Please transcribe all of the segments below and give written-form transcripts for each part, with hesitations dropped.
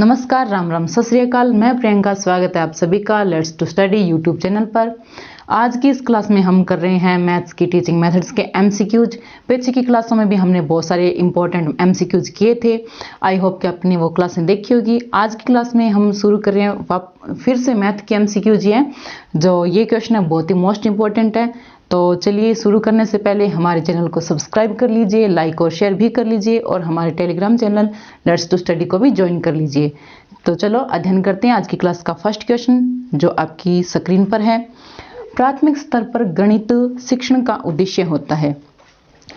नमस्कार, राम राम, सत श्री अकाल। मैं प्रियंका, स्वागत है आप सभी का let's to study YouTube channel पर। आज की इस क्लास में हम कर रहे हैं मैथ्स की टीचिंग मेथड्स के एमसीक्यूज। पीछे की क्लासों में भी हमने बहुत सारे इंपॉर्टेंट एमसीक्यूज किए थे। आई होप कि आपने वो क्लासें देखी होगी। आज की क्लास में हम शुरू कर रहे हैं फिर से मैथ के एमसीक्यूज हैं। जो ये क्वेश्चन है बहुत ही मोस्ट इंपॉर्टेंट है। तो चलिए शुरू करने से पहले हमारे चैनल को सब्सक्राइब कर लीजिए, लाइक और शेयर भी कर लीजिए और हमारे Telegram channel let's to study को भी ज्वाइन कर लीजिए। तो चलो अध्ययन करते हैं आज की क्लास का फर्स्ट क्वेश्चन जो आपकी स्क्रीन पर है। प्राथमिक स्तर पर गणित शिक्षण का उद्देश्य होता है।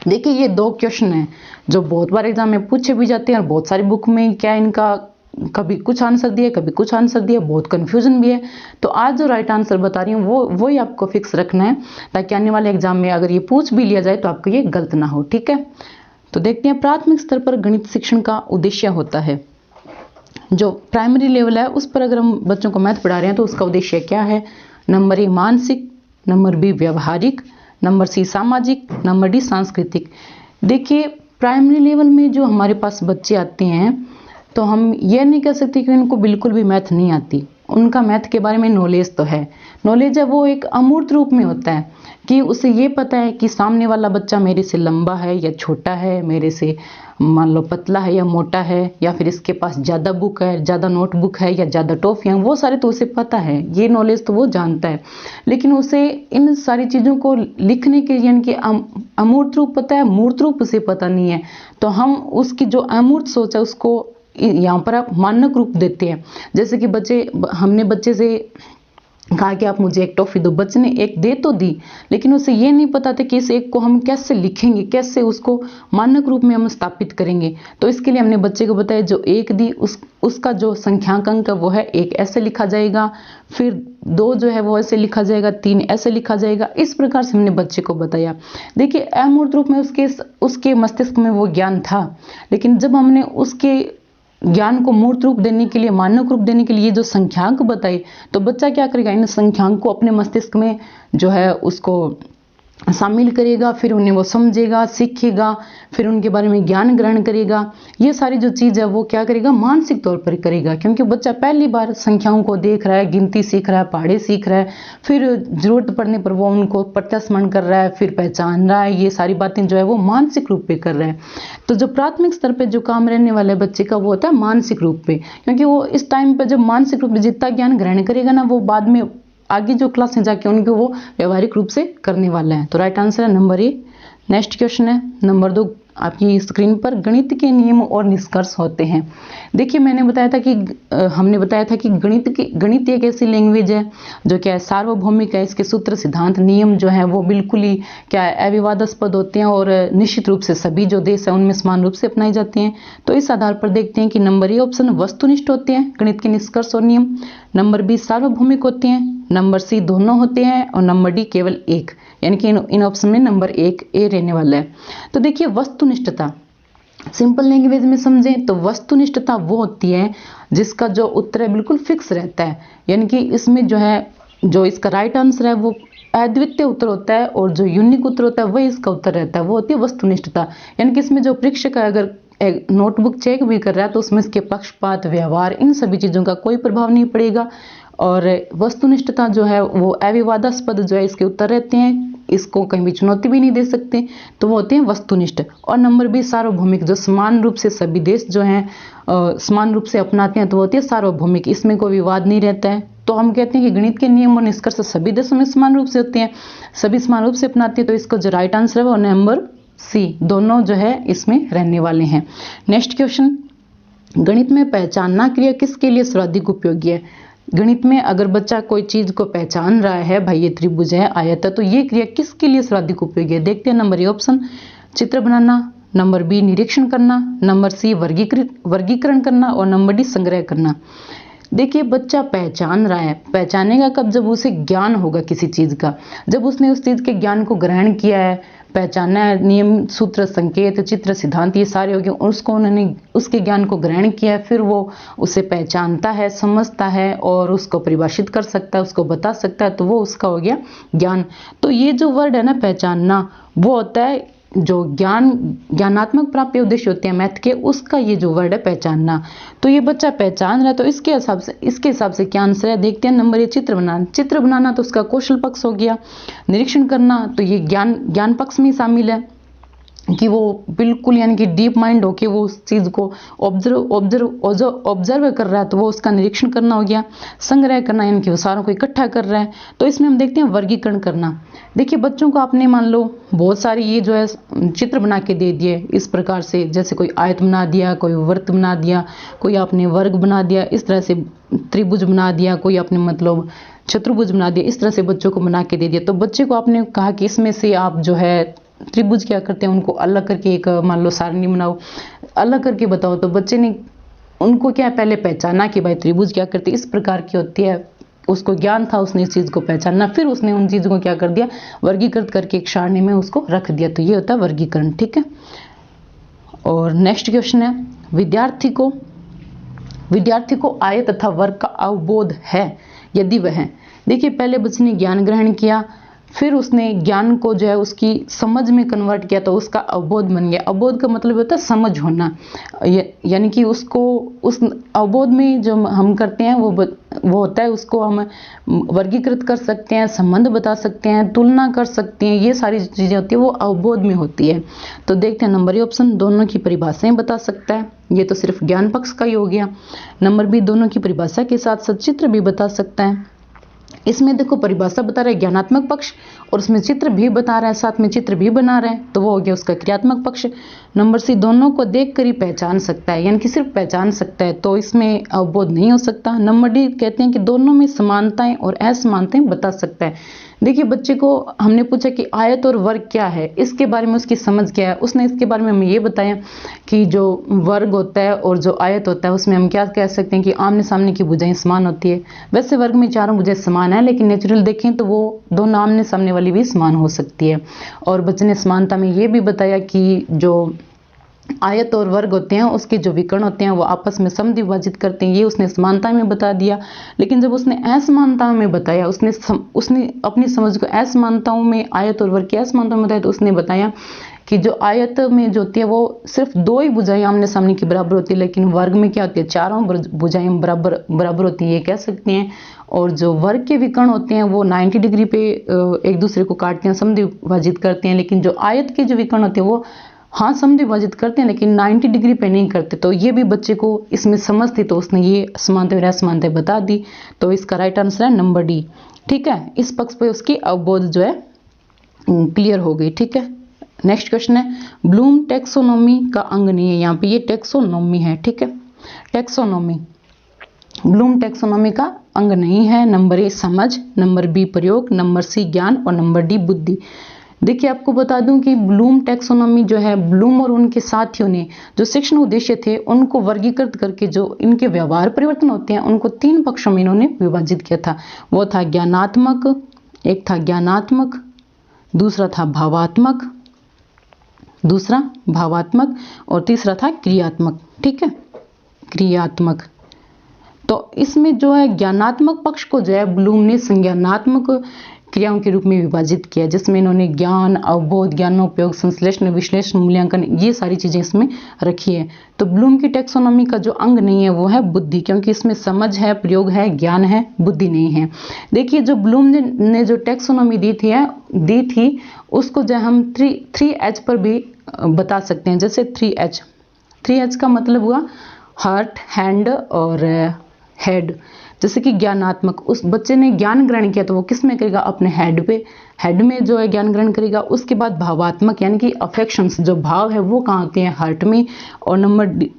देखिए ये दो क्वेश्चन हैं जो बहुत बार एग्जाम में पूछे भी जाते हैं और बहुत सारी बुक में क्या इनका कभी कुछ आंसर दिया, कभी कुछ आंसर दिया, बहुत कंफ्यूजन भी है। तो आज जो राइट आंसर बता रही हूँ वो ही आपको फिक्स रखना है ताकि आने वाले एग्जाम में अगर ये पूछ भी लिया जाए तो आपको ये गलत ना हो। ठीक है, तो देखते हैं प्राथमिक स्तर पर गणित शिक्षण का उद्देश्य होता है। जो प्राइमरी लेवल है उस पर अगर हम बच्चों को मैथ पढ़ा रहे हैं तो उसका उद्देश्य क्या है। नंबर ए मानसिक, नंबर बी व्यवहारिक, नंबर सी सामाजिक, नंबर डी सांस्कृतिक। देखिए प्राइमरी लेवल में जो हमारे पास बच्चे आते हैं तो हम ये नहीं कह सकते कि उनको बिल्कुल भी मैथ नहीं आती। उनका मैथ के बारे में नॉलेज तो है। नॉलेज है वो एक अमूर्त रूप में होता है कि उसे ये पता है कि सामने वाला बच्चा मेरे से लंबा है या छोटा है, मेरे से मान लो पतला है या मोटा है, या फिर इसके पास ज़्यादा बुक है, ज़्यादा नोटबुक है या ज़्यादा टॉफियाँ, वो सारे तो उसे पता है। ये नॉलेज तो वो जानता है, लेकिन उसे इन सारी चीज़ों को लिखने के यानी कि अमूर्त रूप पता है, मूर्त रूप उसे पता नहीं है। तो हम उसकी जो अमूर्त सोच है उसको यहाँ पर आप मानक रूप देते हैं। जैसे कि हमने बच्चे से कहा कि आप मुझे एक टॉफी दो, बच्चे ने एक दे तो दी, लेकिन उसे ये नहीं पता था कि इस एक को हम कैसे लिखेंगे, कैसे उसको मानक रूप में हम स्थापित करेंगे। तो इसके लिए हमने बच्चे को बताया जो एक दी उसका जो संख्यांक अंक है वो है एक ऐसे लिखा जाएगा, फिर दो जो है वो ऐसे लिखा जाएगा, तीन ऐसे लिखा जाएगा। इस प्रकार से हमने बच्चे को बताया। देखिए अमूर्त रूप में उसके मस्तिष्क में वो ज्ञान था, लेकिन जब हमने उसके ज्ञान को मूर्त रूप देने के लिए, मानक रूप देने के लिए जो संख्यांक बताए, तो बच्चा क्या करेगा, इन संख्यांक को अपने मस्तिष्क में जो है उसको शामिल करेगा, फिर उन्हें वो समझेगा, सीखेगा, फिर उनके बारे में ज्ञान ग्रहण करेगा। ये सारी जो चीज़ है वो क्या करेगा, मानसिक तौर पर करेगा, क्योंकि बच्चा पहली बार संख्याओं को देख रहा है, गिनती सीख रहा है, पहाड़े सीख रहा है, फिर जरूरत पड़ने पर वो उनको प्रत्यस्मरण कर रहा है, फिर पहचान रहा है। ये सारी बातें जो है वो मानसिक रूप पे कर रहा है। तो जो प्राथमिक स्तर पर जो काम रहने वाले बच्चे का वो होता है मानसिक रूप पे, क्योंकि वो इस टाइम पर जब मानसिक रूप में जितना ज्ञान ग्रहण करेगा ना, वो बाद में आगे जो क्लास में जाके उनको वो व्यवहारिक रूप से करने वाला है। तो राइट आंसर है नंबर ए। नेक्स्ट क्वेश्चन है नंबर 2 आपकी स्क्रीन पर। गणित के नियम और निष्कर्ष होते हैं। देखिए हमने बताया था कि गणित एक ऐसी लैंग्वेज है जो क्या है, सार्वभौमिक है। इसके सूत्र, सिद्धांत, नियम जो है वो बिल्कुल ही क्या है, अविवादास्पद होते हैं और निश्चित रूप से सभी जो देश है उनमें समान रूप से अपनाई जाती हैं। तो इस आधार पर देखते हैं कि नंबर ए ऑप्शन वस्तुनिष्ठ होते हैं गणित के निष्कर्ष और नियम, नंबर बी सार्वभौमिक होते हैं, नंबर सी दोनों होते हैं और नंबर डी केवल एक, यानी कि इन ऑप्शन में नंबर 1 ए रहने वाला है। तो देखिए वस्तुनिष्ठता, सिंपल लैंग्वेज में समझें तो वस्तुनिष्ठता वो होती है जिसका जो उत्तर है बिल्कुल फिक्स रहता है, यानी कि इसमें जो है जो इसका राइट आंसर है वो अद्वितीय उत्तर होता है और जो यूनिक उत्तर होता है वही इसका उत्तर रहता है, वो होती है वस्तुनिष्ठता। यानी कि इसमें जो परीक्षक है अगर एक नोटबुक चेक भी कर रहा है तो उसमें इसके पक्षपात, व्यवहार, इन सभी चीज़ों का कोई प्रभाव नहीं पड़ेगा। और वस्तुनिष्ठता जो है वो अविवादास्पद जो है इसके उत्तर रहते हैं, इसको कहीं भी चुनौती भी नहीं दे सकते, तो वो होते हैं वस्तुनिष्ठ। और नंबर बी सार्वभौमिक, जो समान रूप से सभी देश जो हैं समान रूप से अपनाते हैं, तो वो होती है सार्वभौमिक, इसमें कोई विवाद नहीं रहता है। तो हम कहते हैं कि गणित के नियम और निष्कर्ष सभी देशों में समान रूप से होते हैं, सभी समान रूप से अपनाते हैं। तो इसका जो राइट आंसर है वो नंबर सी, दोनों जो है इसमें रहने वाले हैं। नेक्स्ट क्वेश्चन, गणित में पहचानना क्रिया किसके लिए सर्वाधिक उपयोगी है। गणित में अगर बच्चा कोई चीज को पहचान रहा है, भाई ये त्रिभुज है, आयत है, तो ये क्रिया किसके लिए सर्वाधिक उपयोगी है। देखते हैं नंबर ए ऑप्शन चित्र बनाना, नंबर बी निरीक्षण करना, नंबर सी वर्गीकरण करना और नंबर डी संग्रह करना। देखिए बच्चा पहचान रहा है, पहचानेगा कब, जब उसे ज्ञान होगा किसी चीज का, जब उसने उस चीज के ज्ञान को ग्रहण किया है, पहचाना है, नियम, सूत्र, संकेत, चित्र, सिद्धांत ये सारे हो गए, उसको उन्होंने उसके ज्ञान को ग्रहण किया है, फिर वो उसे पहचानता है, समझता है और उसको परिभाषित कर सकता है, उसको बता सकता है, तो वो उसका हो गया ज्ञान। तो ये जो वर्ड है ना पहचानना, वो होता है जो ज्ञानात्मक प्राप्ति उद्देश्य होते हैं मैथ के, उसका ये जो वर्ड है पहचानना। तो ये बच्चा पहचान रहा है, तो इसके हिसाब से क्या आंसर है देखते हैं। नंबर ए चित्र बनाना तो उसका कौशल पक्ष हो गया। निरीक्षण करना तो ये ज्ञान पक्ष में शामिल है कि वो बिल्कुल यानी कि डीप माइंड होके वो उस चीज को ऑब्जर्व कर रहा है, तो वो उसका निरीक्षण करना हो गया। संग्रह करना यानी कि वो सारों को इकट्ठा कर रहा है। तो इसमें हम देखते हैं वर्गीकरण करना। देखिए बच्चों को आपने मान लो बहुत सारी ये जो है चित्र बना के दे दिए इस प्रकार से, जैसे कोई आयत बना दिया, कोई वृत्त बना दिया, कोई आपने वर्ग बना दिया, इस तरह से त्रिभुज बना दिया, कोई आपने मतलब चतुर्भुज बना दिया, इस तरह से बच्चों को बना के दे दिया। तो बच्चे को आपने कहा कि इसमें से आप जो है त्रिभुज क्या करते हैं, उनको अलग करके एक मान लो सारणी बनाओ, अलग करके बताओ। तो बच्चे ने उनको क्या पहले पहचाना कि भाई त्रिभुज क्या करती है, इस प्रकार की होती है, उसको ज्ञान था, उसने इस चीज को पहचाना, फिर उसने उन चीजों को क्या कर दिया, वर्गीकृत करके एक सारणी में उसको रख दिया। तो ये होता है वर्गीकरण, ठीक है। और नेक्स्ट क्वेश्चन है, विद्यार्थी को आय तथा वर्ग का अवबोध है यदि वह है। देखिए पहले बच्चे ने ज्ञान ग्रहण किया, फिर उसने ज्ञान को जो है उसकी समझ में कन्वर्ट किया, तो उसका अवबोध बन गया। अवबोध का मतलब होता है समझ होना, यानी कि उसको उस अवबोध में जो हम करते हैं वो होता है, उसको हम वर्गीकृत कर सकते हैं, संबंध बता सकते हैं, तुलना कर सकते हैं, ये सारी चीजें होती है वो अवबोध में होती है। तो देखते हैं नंबर ए ऑप्शन, दोनों की परिभाषाएं बता सकता है। ये तो सिर्फ ज्ञान पक्ष का ही हो गया। नंबर बी, दोनों की परिभाषा के साथ साथ चित्र भी बता सकता है। इसमें देखो परिभाषा बता रहा है ज्ञानात्मक पक्ष, और उसमें चित्र भी बता रहा है, साथ में चित्र भी बना रहा है, तो वो हो गया उसका क्रियात्मक पक्ष। नंबर सी, दोनों को देखकर ही पहचान सकता है, यानी कि सिर्फ पहचान सकता है, तो इसमें अवबोध नहीं हो सकता। नंबर डी कहते हैं कि दोनों में समानताएं और असमानताएं बता सकता है। देखिए बच्चे को हमने पूछा कि आयत और वर्ग क्या है, इसके बारे में उसकी समझ क्या है, उसने इसके बारे में हमें ये बताया कि जो वर्ग होता है और जो आयत होता है उसमें हम क्या कह सकते हैं कि आमने सामने की भुजाएं समान होती है। वैसे वर्ग में चारों भुजाएं समान है, लेकिन नेचुरल देखें तो वो दोनों आमने सामने वाली भी समान हो सकती है। और बच्चे ने समानता में ये भी बताया कि जो आयत और वर्ग होते हैं उसके जो विकर्ण होते हैं वो आपस में समद्विभाजित करते हैं, ये उसने समानता में बता दिया। लेकिन जब उसने असमानताओं में बताया, उसने अपनी समझ को असमानताओं में, आयत और वर्ग की असमानताओं में बताया, तो उसने बताया कि जो आयत में जो होती है वो सिर्फ दो ही भुजाएं आमने सामने की बराबर होती है, लेकिन वर्ग में क्या होती है, चारों भुजाएं बराबर होती है, ये कह सकते हैं। और जो वर्ग के विकर्ण होते हैं वो 90 डिग्री पे एक दूसरे को काटते हैं, समद्विभाजित करते हैं, लेकिन जो आयत के जो विकर्ण होते हैं वो हाँ समद्विभाजित करते हैं, लेकिन 90 डिग्री पे नहीं करते। तो ये भी बच्चे को इसमें समझ थी, तो उसने ये समानता और असमानता बता दी। तो इसका राइट आंसर है नंबर डी, ठीक है। इस पक्ष पे उसकी अवबोध जो है क्लियर हो गई, ठीक है। नेक्स्ट क्वेश्चन है, ब्लूम टैक्सोनॉमी का अंग नहीं है, यहाँ पे ये टैक्सोनॉमी है, ठीक है। टैक्सोनॉमी, ब्लूम टैक्सोनॉमी का अंग नहीं है। नंबर ए समझ, नंबर बी प्रयोग, नंबर सी ज्ञान और नंबर डी बुद्धि। देखिए आपको बता दूं कि ब्लूम टैक्सोनॉमी जो है, ब्लूम और उनके साथियों ने जो शिक्षण उद्देश्य थे उनको वर्गीकृत करके जो इनके व्यवहार परिवर्तन होते हैं उनको 3 पक्षों में इन्होंने विभाजित किया था। वो था ज्ञानात्मक, एक था ज्ञानात्मक, दूसरा था भावात्मक, और तीसरा था क्रियात्मक, ठीक है, क्रियात्मक। तो इसमें जो है ज्ञानात्मक पक्ष को जो है ब्लूम ने संज्ञानात्मक क्रियाओं के रूप में विभाजित किया, जिसमें इन्होंने ज्ञान, अवबोध, ज्ञानोपयोग, संश्लेषण, विश्लेषण, मूल्यांकन, ये सारी चीजें इसमें रखी है। तो ब्लूम की टैक्सोनॉमी का जो अंग नहीं है वो है बुद्धि, क्योंकि इसमें समझ है, प्रयोग है, ज्ञान है, बुद्धि नहीं है। देखिए जो ब्लूम ने जो टैक्सोनॉमी दी थी उसको जो हम 3H पर भी बता सकते हैं। जैसे 3H का मतलब हुआ हार्ट, हैंड और हेड। जैसे कि ज्ञानात्मक, उस बच्चे ने ज्ञान ग्रहण किया तो वो किस में करेगा, अपने हेड में जो है ज्ञान ग्रहण करेगा। उसके बाद भावात्मक यानी कि अफेक्शंस, जो भाव है वो कहाँ होते हैं, हार्ट में। और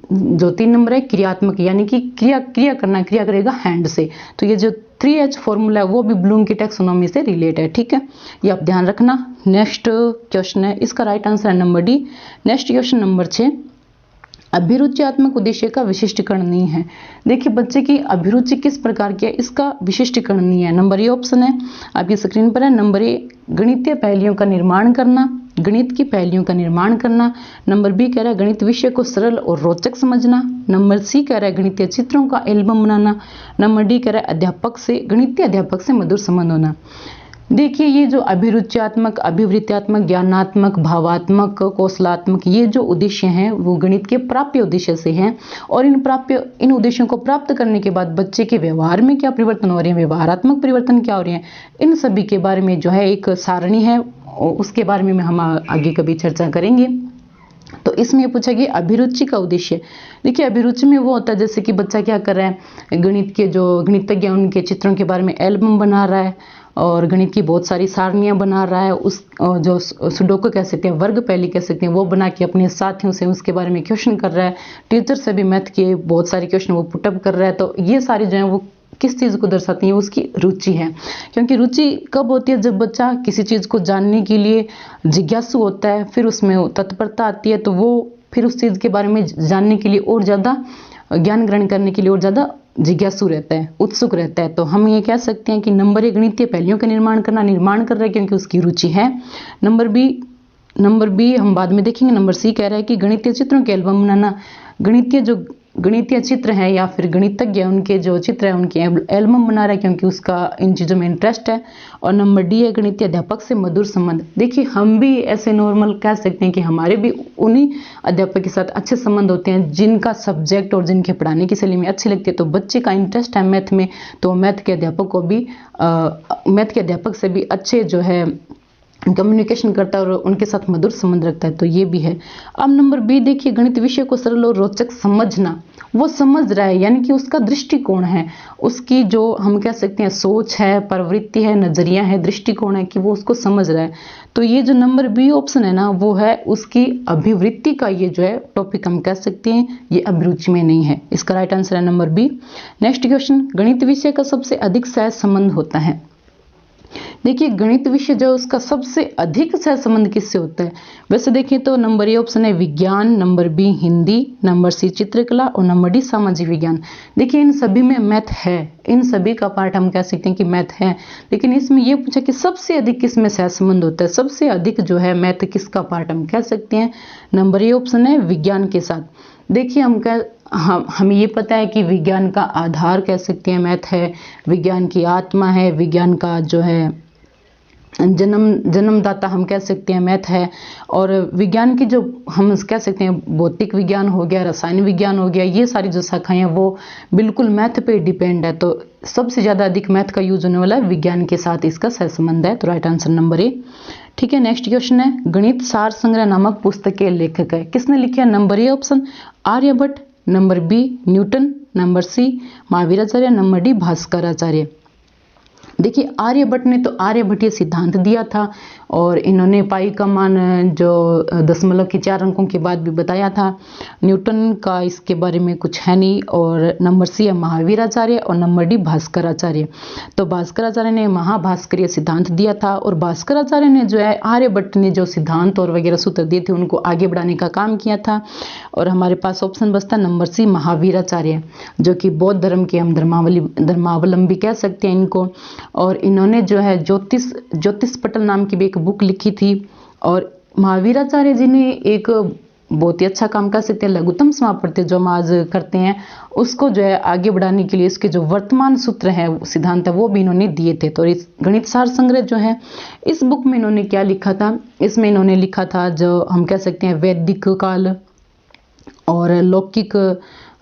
जो 3 नंबर है क्रियात्मक, यानी कि क्रिया करेगा हैंड से। तो ये जो 3H फॉर्मूला है वो भी ब्लूम की टैक्सोनॉमी से रिलेट है, ठीक है, ये आप ध्यान रखना। नेक्स्ट क्वेश्चन है, इसका राइट आंसर है number D. Next question number 6, अभिरुचियात्मक उद्देश्य का विशिष्टीकरण नहीं है। देखिए बच्चे की अभिरुचि किस प्रकार की है, इसका विशिष्टीकरण नहीं है। नंबर ए ऑप्शन है आपकी स्क्रीन पर है। नंबर ए गणितीय पहेलियों का निर्माण करना, गणित की पहेलियों का निर्माण करना। नंबर बी कह रहा है गणित विषय को सरल और रोचक समझना। नंबर सी कह रहा है गणितीय चित्रों का एल्बम बनाना। नंबर डी कह रहा है गणितीय अध्यापक से मधुर संबंध होना। देखिए ये जो अभिरुच्यात्मक, अभिवृत्त्यात्मक, ज्ञानात्मक, भावात्मक, कौशलात्मक, ये जो उद्देश्य हैं वो गणित के प्राप्य उद्देश्य से हैं। और इन उद्देश्यों को प्राप्त करने के बाद बच्चे के व्यवहार में क्या परिवर्तन हो रहे हैं, व्यवहारात्मक परिवर्तन क्या हो रहे हैं, इन सभी के बारे में जो है एक सारणी है, उसके बारे में हम आगे कभी चर्चा करेंगे। तो इसमें ये पूछा गया अभिरुचि का उद्देश्य। देखिए अभिरुचि में वो होता है जैसे कि बच्चा क्या कर रहा है, गणित के जो गणितज्ञ उनके चित्रों के बारे में एल्बम बना रहा है और गणित की बहुत सारी सारणियां बना रहा है, उस जो सुडोकू कह सकते हैं, वर्ग पहली कह सकते हैं, वो बना के अपने साथियों से उसके बारे में क्वेश्चन कर रहा है। टीचर से भी मैथ के बहुत सारे क्वेश्चन वो पुटअप कर रहा है। तो ये सारी जो है वो किस चीज़ को दर्शाती है, उसकी रुचि है। क्योंकि रुचि कब होती है, जब बच्चा किसी चीज़ को जानने के लिए जिज्ञासु होता है, फिर उसमें तत्परता आती है, तो वो फिर उस चीज़ के बारे में जानने के लिए और ज़्यादा, ज्ञान ग्रहण करने के लिए और ज़्यादा जिज्ञासु रहता है, उत्सुक रहता है। तो हम ये कह सकते हैं कि नंबर ए गणितीय पहलियों का निर्माण कर रहा है क्योंकि उसकी रुचि है। नंबर बी हम बाद में देखेंगे। नंबर सी कह रहा है कि गणितीय चित्रों के एल्बम बनाना, गणितीय चित्र है या फिर गणितज्ञ उनके जो चित्र है उनके एल्बम बना रहा है क्योंकि उसका इन चीज़ों में इंटरेस्ट है। और नंबर डी है गणितीय अध्यापक से मधुर संबंध। देखिए हम भी ऐसे नॉर्मल कह सकते हैं कि हमारे भी उन्हीं अध्यापक के साथ अच्छे संबंध होते हैं जिनका सब्जेक्ट और जिनके पढ़ाने की शैली में अच्छी लगती है। तो बच्चे का इंटरेस्ट है मैथ में, तो मैथ के अध्यापक से भी अच्छे जो है कम्युनिकेशन करता है और उनके साथ मधुर संबंध रखता है। तो ये भी है। अब नंबर बी देखिए, गणित विषय को सरल और रोचक समझना। वो समझ रहा है, यानी कि उसका दृष्टिकोण है, उसकी जो हम कह सकते हैं सोच है, प्रवृत्ति है, नजरिया है, दृष्टिकोण है कि वो उसको समझ रहा है। तो ये जो नंबर बी ऑप्शन है ना, वो है उसकी अभिवृत्ति का ये जो है टॉपिक हम कह सकते हैं, ये अभिरुचि में नहीं है। इसका राइट आंसर है नंबर बी। नेक्स्ट क्वेश्चन, गणित विषय का सबसे अधिक सहज संबंध होता है। देखिए गणित विषय जो उसका सबसे अधिक सहसंबंध किससे होता है, वैसे देखिए तो नंबर ए ऑप्शन है विज्ञान, number B Hindi, number C चित्रकला और नंबर डी सामाजिक विज्ञान। देखिए इन सभी में मैथ है, इन सभी का पार्ट हम कह सकते हैं कि मैथ है, लेकिन इसमें यह पूछा कि सबसे अधिक किस में सहसंबंध होता है। सबसे अधिक जो है मैथ किसका पार्ट हम कह सकते हैं, नंबर ए ऑप्शन है विज्ञान के साथ। देखिए हमें ये पता है कि विज्ञान का आधार कह सकते हैं मैथ है, विज्ञान की आत्मा है, विज्ञान का जो है जन्मदाता हम कह सकते हैं मैथ है। और विज्ञान की जो हम कह सकते हैं भौतिक विज्ञान हो गया, रसायन विज्ञान हो गया, ये सारी जो शाखाएं हैं वो बिल्कुल मैथ पे डिपेंड है। तो सबसे ज़्यादा अधिक मैथ का यूज होने वाला है विज्ञान के साथ, इसका सहसंबंध है। तो राइट आंसर नंबर ए। ठीक है, नेक्स्ट क्वेश्चन है, गणित सार संग्रह नामक पुस्तक के लेखक है, किसने लिखी है। Number A option Aryabhatta, number B Newton, number C Mahaviracharya, number D Bhaskaracharya. देखिए आर्यभट्ट ने तो आर्यभट्टीय सिद्धांत दिया था और इन्होंने पाई का मान जो दशमलव के 4 अंकों के बाद भी बताया था। न्यूटन का इसके बारे में कुछ है नहीं। और नंबर सी है महावीराचार्य और नंबर डी भास्कराचार्य। तो भास्कराचार्य ने महाभास्करीय सिद्धांत दिया था और भास्कराचार्य ने जो है आर्यभट्ट ने जो सिद्धांत और वगैरह सूत्र दिए थे उनको आगे बढ़ाने का काम किया था। और हमारे पास ऑप्शन बचता नंबर सी महावीराचार्य, जो कि बौद्ध धर्म के हम धर्मावलंबी कह सकते हैं इनको। और इन्होंने जो है ज्योतिष पटल नाम की भी एक बुक लिखी थी। और महावीराचार्य जी ने एक बहुत ही अच्छा काम कर सकते हैं, लघुत्तम समापत्ति जो हम आज करते हैं उसको जो है आगे बढ़ाने के लिए इसके जो वर्तमान सूत्र है सिद्धांत है वो भी इन्होंने दिए थे। तो इस गणित सार संग्रह जो है इस बुक में इन्होंने क्या लिखा था, इसमें इन्होंने लिखा था जो हम कह सकते हैं वैदिक काल और लौकिक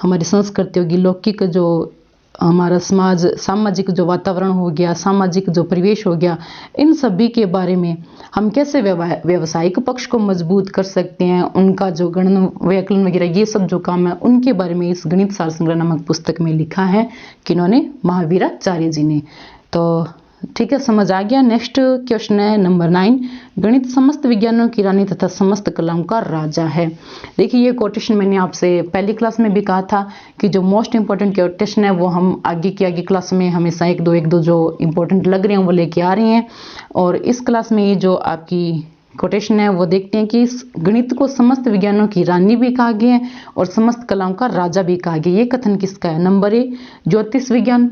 हमारी संस्कृति होगी, लौकिक जो हमारा सामाजिक जो वातावरण हो गया, सामाजिक जो परिवेश हो गया, इन सभी के बारे में हम कैसे व्यवसायिक पक्ष को मजबूत कर सकते हैं, उनका जो गणन व्याकरण वगैरह ये सब जो काम है उनके बारे में इस गणित सार संग्रह नामक पुस्तक में लिखा है किन्होंने, महावीराचार्य जी ने। तो ठीक है, समझ आ गया। नेक्स्ट क्वेश्चन है नंबर 9, गणित समस्त विज्ञानों की रानी तथा समस्त कलाओं का राजा है। देखिए ये कोटेशन मैंने आपसे पहली क्लास में भी कहा था कि जो मोस्ट इंपॉर्टेंट कोटेशन है वो हम आगे क्लास में हमेशा एक दो जो इंपॉर्टेंट लग रहे हैं वो लेके आ रहे हैं। और इस क्लास में ये जो आपकी कोटेशन है वो देखते हैं कि इस गणित को समस्त विज्ञानों की रानी भी कहा गया है और समस्त कलाओं का राजा भी कहा गया। ये कथन किसका है। नंबर ए ज्योतिष विज्ञान,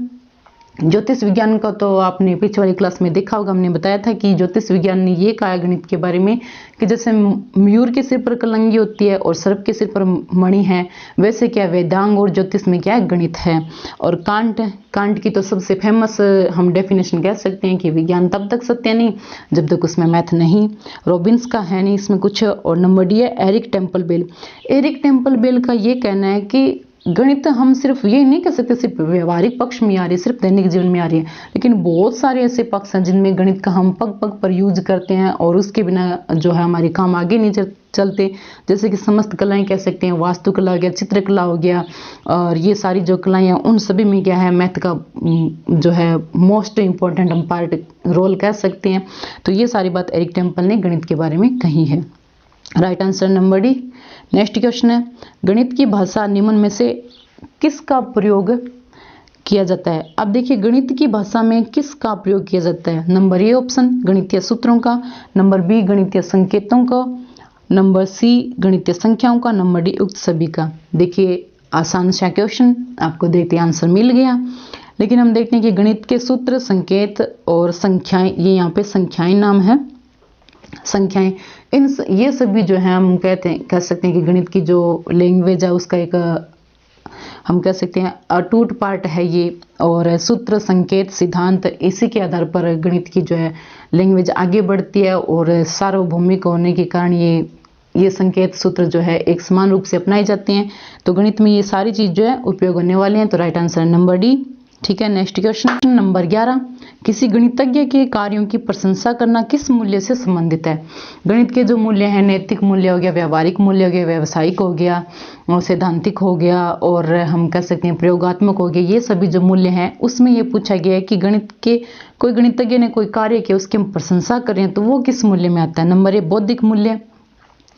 ज्योतिष विज्ञान का तो आपने पिछले वाली क्लास में देखा होगा, हमने बताया था कि ज्योतिष विज्ञान ने ये कहा गणित के बारे में कि जैसे मयूर के सिर पर कलंगी होती है और सर्प के सिर पर मणि है, वैसे क्या वेदांग और ज्योतिष में क्या है, गणित है। और कांट की तो सबसे फेमस हम डेफिनेशन कह सकते हैं कि विज्ञान तब तक सत्य नहीं जब तक उसमें मैथ नहीं। रॉबिन्स का है नहीं इसमें कुछ। और नंबर डी है Eric Temple Bell. Eric Temple Bell का ये कहना है कि गणित हम सिर्फ ये नहीं कह सकते सिर्फ व्यवहारिक पक्ष में आ रही है, सिर्फ दैनिक जीवन में आ रही है, लेकिन बहुत सारे ऐसे पक्ष हैं जिनमें गणित का हम पग पग पर यूज करते हैं और उसके बिना जो है हमारे काम आगे नहीं चलते। जैसे कि समस्त कलाएं कह सकते हैं, वास्तुकला हो गया, चित्रकला हो गया, और ये सारी जो कलाएं हैं उन सभी में क्या है, मैथ का जो है मोस्ट इम्पोर्टेंट हम पार्ट रोल कह सकते हैं। तो ये सारी बात एरिक टेम्पल ने गणित के बारे में कही है। Right answer number D. Next question है, गणित की भाषा निम्न में से किसका प्रयोग किया जाता है। अब देखिए गणित की भाषा में किसका प्रयोग किया जाता है। नंबर ए ऑप्शन गणितीय सूत्रों का, नंबर बी गणितीय संकेतों का, नंबर सी गणितीय संख्याओं का, नंबर डी उक्त सभी का। देखिए आसान सा क्वेश्चन, आपको देखते आंसर मिल गया। लेकिन हम देखते हैं कि गणित के सूत्र, संकेत और संख्याएं, ये यहाँ पे संख्याएं नाम है, संख्याएं, ये सभी जो है हम कह सकते हैं कि गणित की जो लैंग्वेज है उसका एक हम कह सकते हैं अटूट पार्ट है ये। और सूत्र, संकेत, सिद्धांत, इसी के आधार पर गणित की जो है लैंग्वेज आगे बढ़ती है और सार्वभौमिक होने के कारण ये संकेत, सूत्र जो है एक समान रूप से अपनाए जाते हैं। तो गणित में ये सारी चीज जो है उपयोग होने वाली हैं। तो राइट आंसर है नंबर डी। ठीक है, नेक्स्ट क्वेश्चन नंबर 11, किसी गणितज्ञ के कार्यों की प्रशंसा करना किस मूल्य से संबंधित है। गणित के जो मूल्य हैं, नैतिक मूल्य हो गया, व्यावहारिक मूल्य हो गया, व्यावसायिक हो गया और सैद्धांतिक हो गया, और हम कह सकते हैं प्रयोगात्मक हो गया, ये सभी जो मूल्य हैं उसमें ये पूछा गया है कि गणित के कोई गणितज्ञ ने कोई कार्य किया उसकी हम प्रशंसा कर रहे हैं तो वो किस मूल्य में आता है। नंबर ए बौद्धिक मूल्य,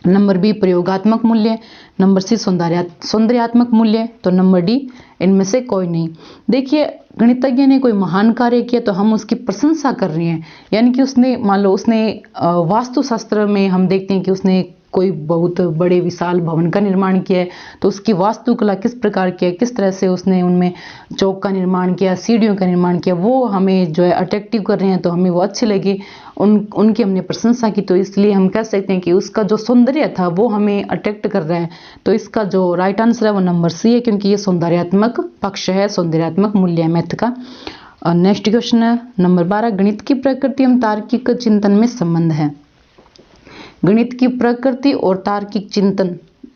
नंबर बी प्रयोगात्मक मूल्य, नंबर सी सौंदर्यात्मक मूल्य, तो नंबर डी इनमें से कोई नहीं। देखिए गणितज्ञ ने कोई महान कार्य किया तो हम उसकी प्रशंसा कर रहे हैं, यानी कि उसने मान लो उसने वास्तुशास्त्र में हम देखते हैं कि उसने कोई बहुत बड़े विशाल भवन का निर्माण किया है तो उसकी वास्तुकला किस प्रकार की है, किस तरह से उसने उनमें चौक का निर्माण किया, सीढ़ियों का निर्माण किया, वो हमें जो है अट्रैक्टिव कर रहे हैं तो हमें वो अच्छे लगे, उनकी हमने प्रशंसा की, तो इसलिए हम कह सकते हैं कि उसका जो सौंदर्य था वो हमें अट्रैक्ट कर रहा है। तो इसका जो राइट आंसर है वो नंबर सी है, क्योंकि ये सौंदर्यात्मक पक्ष है, सौंदर्यात्मक मूल्य है मैथ का। नेक्स्ट क्वेश्चन है नंबर 12, गणित की प्रकृति एवं तार्किक चिंतन में संबंध है। गणित की प्रकृति और तार्किक चिंतन,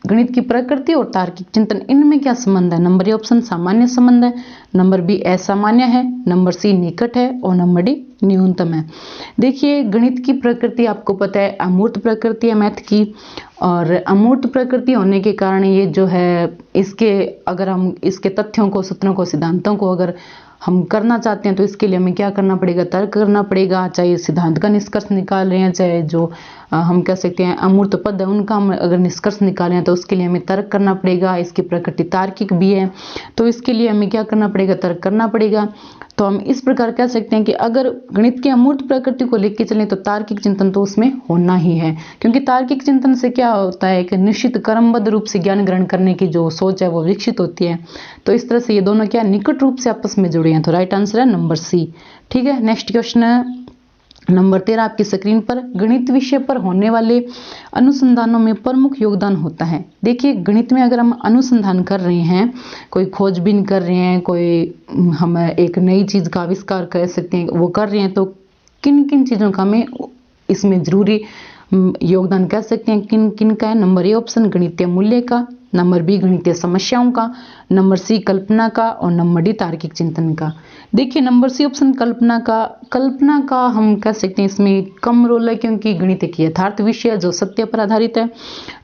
गणित की प्रकृति और तार्किक चिंतन, इनमें क्या संबंध है। नंबर ए ऑप्शन सामान्य संबंध है, नंबर बी असामान्य है, नंबर सी निकट है और नंबर डी न्यूनतम है। देखिए गणित की प्रकृति आपको पता है अमूर्त प्रकृति है मैथ की, और अमूर्त प्रकृति होने के कारण ये जो है इसके अगर हम इसके तथ्यों को, सूत्रों को, सिद्धांतों को अगर हम करना चाहते हैं तो इसके लिए हमें क्या करना पड़ेगा, तर्क करना पड़ेगा। चाहे सिद्धांत का निष्कर्ष निकाल रहे हैं, चाहे जो हम कह सकते हैं अमूर्त पद है उनका हम अगर निष्कर्ष निकालें हैं तो उसके लिए हमें तर्क करना पड़ेगा। इसकी प्रकृति तार्किक भी है तो इसके लिए हमें क्या करना पड़ेगा, तर्क करना पड़ेगा। तो हम इस प्रकार कह सकते हैं कि अगर गणित की अमूर्त प्रकृति को लेकर चलें तो तार्किक चिंतन तो उसमें होना ही है, क्योंकि तार्किक चिंतन से क्या होता है कि निश्चित क्रमबद्ध रूप से ज्ञान ग्रहण करने की जो सोच है वो विकसित होती है। तो इस तरह से ये दोनों क्या निकट रूप से आपस में जुड़े हैं। तो राइट आंसर है नंबर सी। ठीक है, नेक्स्ट क्वेश्चन है नंबर 13 आपकी स्क्रीन पर, गणित विषय पर होने वाले अनुसंधानों में प्रमुख योगदान होता है। देखिए गणित में अगर हम अनुसंधान कर रहे हैं, कोई खोजबीन कर रहे हैं, कोई हम एक नई चीज का आविष्कार कर सकते हैं वो कर रहे हैं, तो किन किन चीजों का हमें इसमें जरूरी योगदान कह सकते हैं, किन किन का है। नंबर ए ऑप्शन गणितीय मूल्य का, नंबर बी गणितीय समस्याओं का, नंबर सी कल्पना का और नंबर डी तार्किक चिंतन का। देखिए नंबर सी ऑप्शन कल्पना का हम कह सकते हैं इसमें कम रोल है, क्योंकि गणित एक यथार्थ विषय है जो सत्य पर आधारित है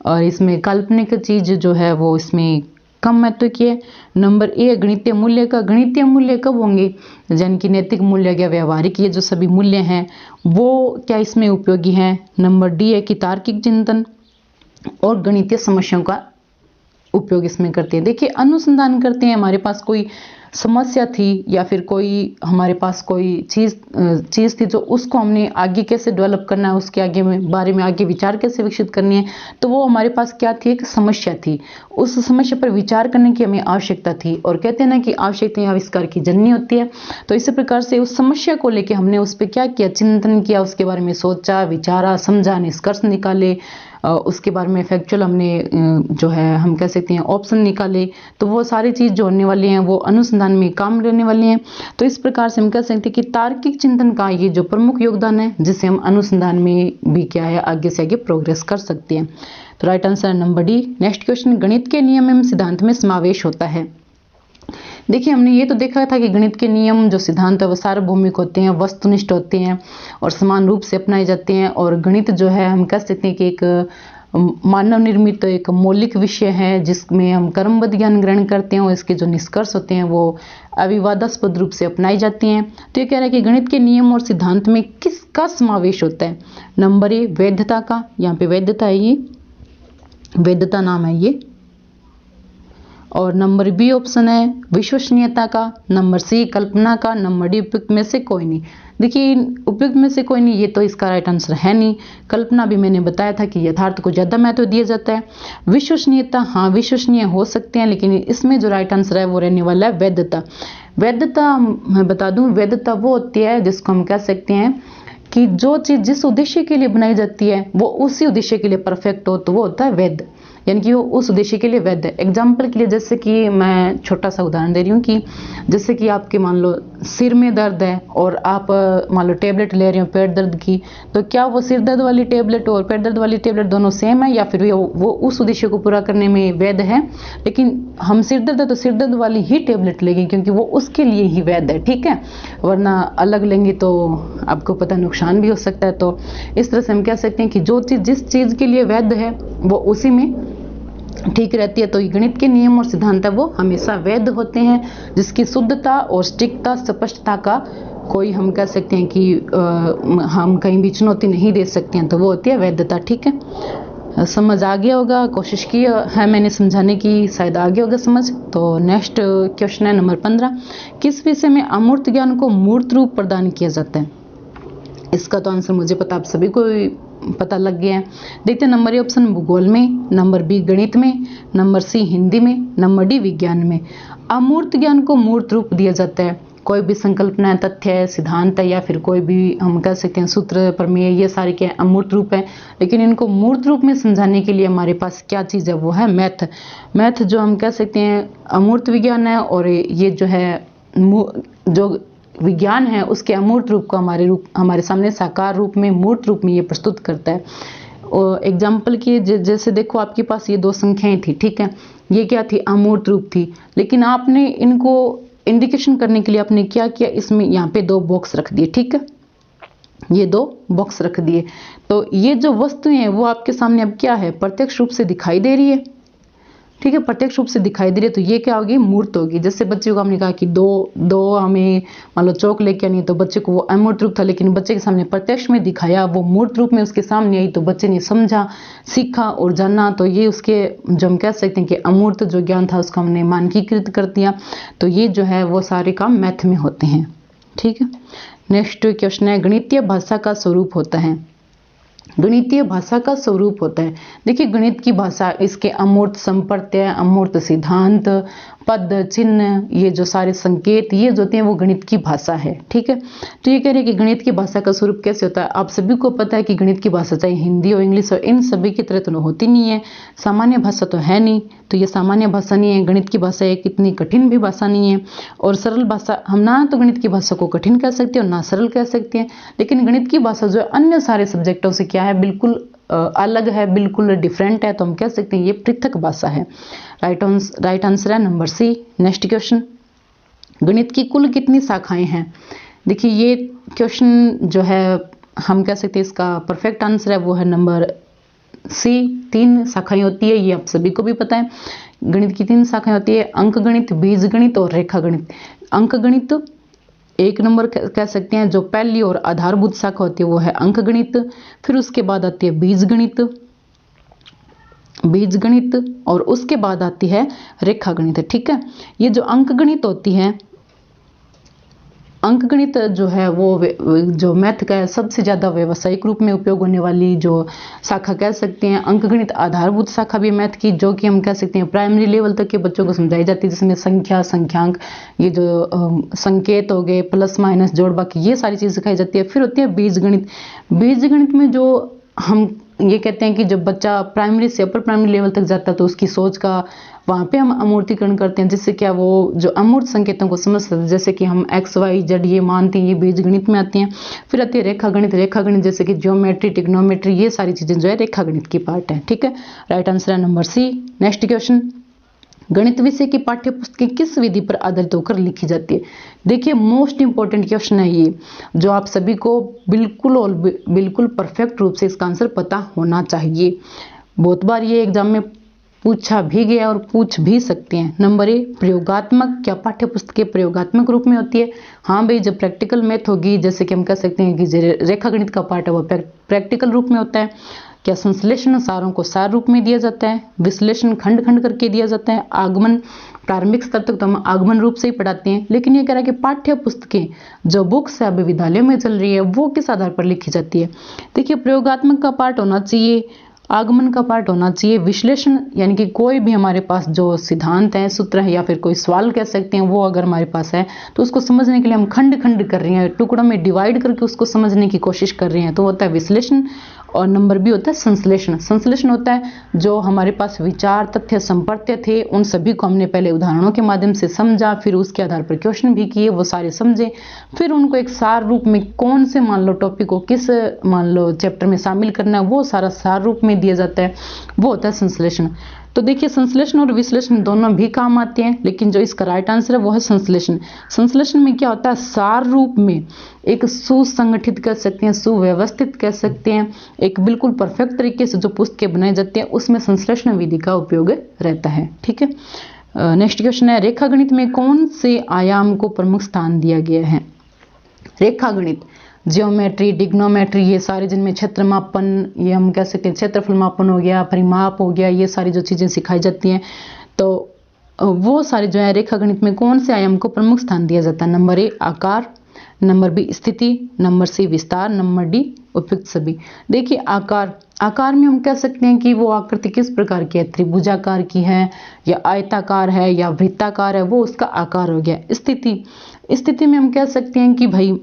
और इसमें काल्पनिक चीज जो है वो इसमें कम महत्व की है। नंबर ए गणितीय मूल्य का, गणितीय मूल्य कब होंगे, यानी कि नैतिक मूल्य या व्यवहारिक, ये जो सभी मूल्य हैं वो क्या इसमें उपयोगी हैं। नंबर डी है कि तार्किक चिंतन और गणितीय समस्याओं का उपयोग इसमें करते हैं। देखिए अनुसंधान करते हैं, हमारे पास कोई समस्या थी या फिर कोई हमारे पास कोई चीज़ थी, जो उसको हमने आगे कैसे डेवलप करना है, उसके आगे में बारे में आगे विचार कैसे विकसित करनी है, तो वो हमारे पास क्या थी, एक समस्या थी। उस समस्या पर विचार करने की हमें आवश्यकता थी, और कहते हैं ना कि आवश्यकता आविष्कार की जननी होती है। तो इसी प्रकार से उस समस्या को लेके हमने उस पर क्या किया, चिंतन किया, उसके बारे में सोचा, विचारा, समझा, निष्कर्ष निकाले, उसके बारे में फैक्चुअल हमने जो है हम कह सकते हैं ऑप्शन निकाले। तो वो सारी चीज़ जो होने वाली हैं वो अनुसंधान में काम लेने वाली हैं। तो इस प्रकार से हम कह सकते हैं कि तार्किक चिंतन का ये जो प्रमुख योगदान है, जिससे हम अनुसंधान में भी क्या है आगे से आगे प्रोग्रेस कर सकते हैं। तो right answer number D. Next question, गणित के नियम एवं सिद्धांत में समावेश होता है। देखिए, हमने ये तो देखा था कि गणित के नियम जो सिद्धांत है वो सार्वभौमिक होते हैं, वस्तुनिष्ठ होते हैं और समान रूप से अपनाए जाते हैं। और गणित जो है हम कह सकते हैं कि एक मानव निर्मित एक मौलिक विषय है, जिसमें हम क्रमबद्ध ज्ञान ग्रहण करते हैं और इसके जो निष्कर्ष होते हैं वो अविवादास्पद रूप से अपनाई जाती हैं। तो ये कह रहा है कि गणित के नियम और सिद्धांत में किसका समावेश होता है। नंबर ए वैधता का, यहाँ पे वैधता है, ये वैधता नाम है ये। और नंबर बी ऑप्शन है विश्वसनीयता का। नंबर सी कल्पना का। नंबर डी उपयुक्त में से कोई नहीं। देखिए, उपयुक्त में से कोई नहीं, ये तो इसका राइट आंसर है नहीं। कल्पना भी मैंने बताया था कि यथार्थ को ज़्यादा महत्व दिया जाता है। विश्वसनीयता, हाँ विश्वसनीय हो सकते हैं, लेकिन इसमें जो राइट आंसर है वो रहने वाला है वैधता। वैधता मैं बता दूं, वैधता वो होती है जिसको हम कह सकते हैं कि जो चीज़ जिस उद्देश्य के लिए बनाई जाती है वो उसी उद्देश्य के लिए परफेक्ट हो, तो वो होता है वैध, यानी कि वो उस उद्देश्य के लिए वैध है। एग्जाम्पल के लिए जैसे कि मैं छोटा सा उदाहरण दे रही हूँ कि जैसे कि आपके मान लो सिर में दर्द है और आप मान लो टेबलेट ले रहे हो पेट दर्द की, तो क्या वो सिर दर्द वाली टेबलेट और पेट दर्द वाली टेबलेट दोनों सेम है, या फिर वो उस उद्देश्य को पूरा करने में वैध है। लेकिन हम सिर दर्द है तो सिर दर्द वाली ही टेबलेट लेंगे क्योंकि वो उसके लिए ही वैध है, ठीक है, वरना अलग लेंगे तो आपको पता नुकसान भी हो सकता है। तो इस तरह से हम कह सकते हैं कि जो चीज़ जिस चीज़ के लिए वैध है वो उसी में ठीक रहती है। तो गणित के नियम और सिद्धांत है वो हमेशा वैध होते हैं, जिसकी शुद्धता और सटीकता स्पष्टता का कोई हम कह सकते हैं कि हम कहीं भी चुनौती नहीं दे सकते हैं, तो वो होती है वैधता, ठीक है। समझ आ गया होगा, कोशिश की है मैंने समझाने की, शायद आ गया होगा समझ। तो नेक्स्ट क्वेश्चन है नंबर 15, किस विषय में अमूर्त ज्ञान को मूर्त रूप प्रदान किया जाता है। इसका तो आंसर मुझे पता, आप सभी को पता लग गया है। देखते हैं, नंबर ए ऑप्शन भूगोल में, नंबर बी गणित में, नंबर सी हिंदी में, नंबर डी विज्ञान में। अमूर्त ज्ञान को मूर्त रूप दिया जाता है, कोई भी संकल्पना है, तथ्य है, सिद्धांत है, या फिर कोई भी हम कह सकते हैं सूत्र, प्रमेय, ये सारे क्या अमूर्त रूप है। लेकिन इनको मूर्त रूप में समझाने के लिए हमारे पास क्या चीज़ है, वो है मैथ। मैथ जो हम कह सकते हैं अमूर्त विज्ञान है, और ये जो है जो विज्ञान है उसके अमूर्त रूप को हमारे सामने साकार रूप में, मूर्त रूप में ये प्रस्तुत करता है। और एग्जाम्पल की जैसे देखो, आपके पास ये दो संख्याएं थी, ठीक है, ये क्या थी, अमूर्त रूप थी, लेकिन आपने इनको इंडिकेशन करने के लिए आपने क्या किया, इसमें यहाँ पे दो बॉक्स रख दिए, ठीक है, ये दो बॉक्स रख दिए। तो ये जो वस्तुएं हैं वो आपके सामने अब क्या है, प्रत्यक्ष रूप से दिखाई दे रही है, ठीक है, प्रत्यक्ष रूप से दिखाई दे रही है। तो ये क्या होगी, मूर्त होगी। जैसे बच्चे को हमने कहा कि दो हमें मान लो चौक लेके आनी है, तो बच्चे को वो अमूर्त रूप था, लेकिन बच्चे के सामने प्रत्यक्ष में दिखाया, वो मूर्त रूप में उसके सामने आई, तो बच्चे ने समझा, सीखा और जाना। तो ये उसके जो हम कह सकते हैं कि अमूर्त जो ज्ञान था उसको हमने मानकीकृत कर दिया। तो ये जो है वो सारे काम मैथ में होते हैं, ठीक है। नेक्स्ट क्वेश्चन है, गणितीय भाषा का स्वरूप होता है। गणितीय भाषा का स्वरूप होता है। देखिए, गणित की भाषा, इसके अमूर्त संप्रत्यय, अमूर्त सिद्धांत, पद, चिन्ह, ये जो सारे संकेत, ये जो होते हैं वो गणित की भाषा है, ठीक है। तो ये कह रहे हैं कि गणित की भाषा का स्वरूप कैसे होता है। आप सभी को पता है कि गणित की भाषा चाहे हिंदी हो, इंग्लिश हो, इन सभी की तरह तो होती नहीं है, सामान्य भाषा तो है नहीं। तो ये सामान्य भाषा नहीं है, गणित की भाषा एक इतनी कठिन भी भाषा नहीं है, और सरल भाषा, हम ना तो गणित की भाषा को कठिन कह सकते हैं और ना सरल कह सकते हैं। लेकिन गणित की भाषा जो है अन्य सारे सब्जेक्टों से क्या है, बिल्कुल अलग है, बिल्कुल डिफरेंट है। तो हम कह सकते हैं ये पृथक भाषा है। राइट आंसर है नंबर सी। नेक्स्ट क्वेश्चन, गणित की कुल कितनी शाखाएं हैं। देखिए, ये क्वेश्चन जो है हम कह सकते हैं इसका परफेक्ट आंसर है वो है नंबर सी, 3 शाखाएं होती है, ये आप सभी को भी पता है। गणित की 3 शाखाएं होती है, अंक गणित, बीज गणित और रेखा गणित। अंक गणित 1 नंबर कह सकते हैं, जो पहली और आधारभूत शाखा होती है वो है अंक गणित। फिर उसके बाद आती है बीज गणित, बीज गणित और उसके बाद आती है रेखा गणित। ठीक है, ये जो अंक गणित होती है, अंक गणित जो है वो जो मैथ का सबसे ज़्यादा व्यावसायिक रूप में उपयोग होने वाली जो शाखा कह सकते हैं। अंक गणित आधारभूत शाखा भी मैथ की, जो कि हम कह सकते हैं प्राइमरी लेवल तक के बच्चों को समझाई जाती है, जिसमें संख्या, संख्यांक, ये जो संकेत हो गए, प्लस माइनस जोड़ बाकी, ये सारी चीज़ सिखाई जाती है। फिर होती है बीज गणित। बीज गणित में जो हम ये कहते हैं कि जब बच्चा प्राइमरी से अपर प्राइमरी लेवल तक जाता है तो उसकी सोच का वहाँ पे हम अमूर्तीकरण करते हैं, जिससे क्या वो जो अमूर्त संकेतों को समझ सकते हैं, जैसे कि हम एक्स वाई जेड ये मानते हैं, ये बीज गणित में आती हैं। फिर आती है रेखा गणित। रेखा गणित जैसे कि ज्योमेट्री, ट्रिग्नोमेट्री, ये सारी चीज़ें जो है रेखा गणित की पार्ट है। ठीक है, राइट आंसर है नंबर सी। नेक्स्ट क्वेश्चन, गणित विषय की पाठ्य पुस्तकें किस विधि पर आधारित होकर लिखी जाती है? देखिए मोस्ट इंपॉर्टेंट क्वेश्चन है ये, जो आप सभी को बिल्कुल और बिल्कुल परफेक्ट रूप से इसका आंसर पता होना चाहिए। बहुत बार ये एग्जाम में पूछा भी गया और पूछ भी सकते हैं। नंबर ए, प्रयोगात्मक। क्या पाठ्य पुस्तकें प्रयोगात्मक रूप में होती है? हाँ भाई, जब प्रैक्टिकल मैथ होगी, जैसे कि हम कह सकते हैं कि रेखा गणित का पार्ट है वो प्रैक्टिकल रूप में होता है। क्या संश्लेषण सारों को सार रूप में दिया जाता है? विश्लेषण खंड खंड करके दिया जाता है? आगमन, प्रारंभिक स्तर तक तो हम आगमन रूप से ही पढ़ाते हैं, लेकिन ये कह रहा है कि पाठ्य पुस्तकें जो बुक्स है अभी विद्यालय में चल रही है वो किस आधार पर लिखी जाती है? देखिए प्रयोगात्मक का पार्ट होना चाहिए, आगमन का पार्ट होना चाहिए, विश्लेषण यानी कि कोई भी हमारे पास जो सिद्धांत है, सूत्र है या फिर कोई सवाल कह सकते हैं, वो अगर हमारे पास है तो उसको समझने के लिए हम खंड खंड कर रहे हैं, टुकड़ों में डिवाइड करके उसको समझने की कोशिश कर रहे हैं, तो होता है विश्लेषण। और नंबर बी होता है संश्लेषण। संश्लेषण होता है जो हमारे पास विचार, तथ्य, संपर्त्य थे, उन सभी को हमने पहले उदाहरणों के माध्यम से समझा, फिर उसके आधार पर क्वेश्चन भी किए, वो सारे समझे, फिर उनको एक सार रूप में कौन से मान लो टॉपिक को किस मान लो चैप्टर में शामिल करना है, वो सारा सार रूप में दिया जाता है, वो होता है संश्लेषण। तो देखिए संश्लेषण और विश्लेषण दोनों भी काम आते हैं, लेकिन जो इसका राइट आंसर है वो है संश्लेषण। संश्लेषण में क्या होता है, सार रूप में एक सुसंगठित कह सकते हैं, सुव्यवस्थित कह सकते हैं, एक बिल्कुल परफेक्ट तरीके से जो पुस्तकें बनाई जाती हैं उसमें संश्लेषण विधि का उपयोग रहता है। ठीक है, नेक्स्ट क्वेश्चन है, रेखा गणित में कौन से आयाम को प्रमुख स्थान दिया गया है? रेखा गणित, जियोमेट्री, डिग्नोमेट्री, ये सारे जिनमें क्षेत्र मापन, ये हम कह सकते हैं क्षेत्रफल मापन हो गया, परिमाप हो गया, ये सारी जो चीज़ें सिखाई जाती हैं, तो वो सारे जो है रेखा गणित में कौन से आयाम को प्रमुख स्थान दिया जाता है? नंबर ए आकार, नंबर बी स्थिति, नंबर सी विस्तार, नंबर डी उपयुक्त सभी। देखिए आकार, आकार में हम कह सकते हैं कि वो आकृति किस प्रकार की है, त्रिभुजाकार की है या आयताकार है या वृत्ताकार है, वो उसका आकार हो गया। स्थिति, स्थिति में हम कह सकते हैं कि भाई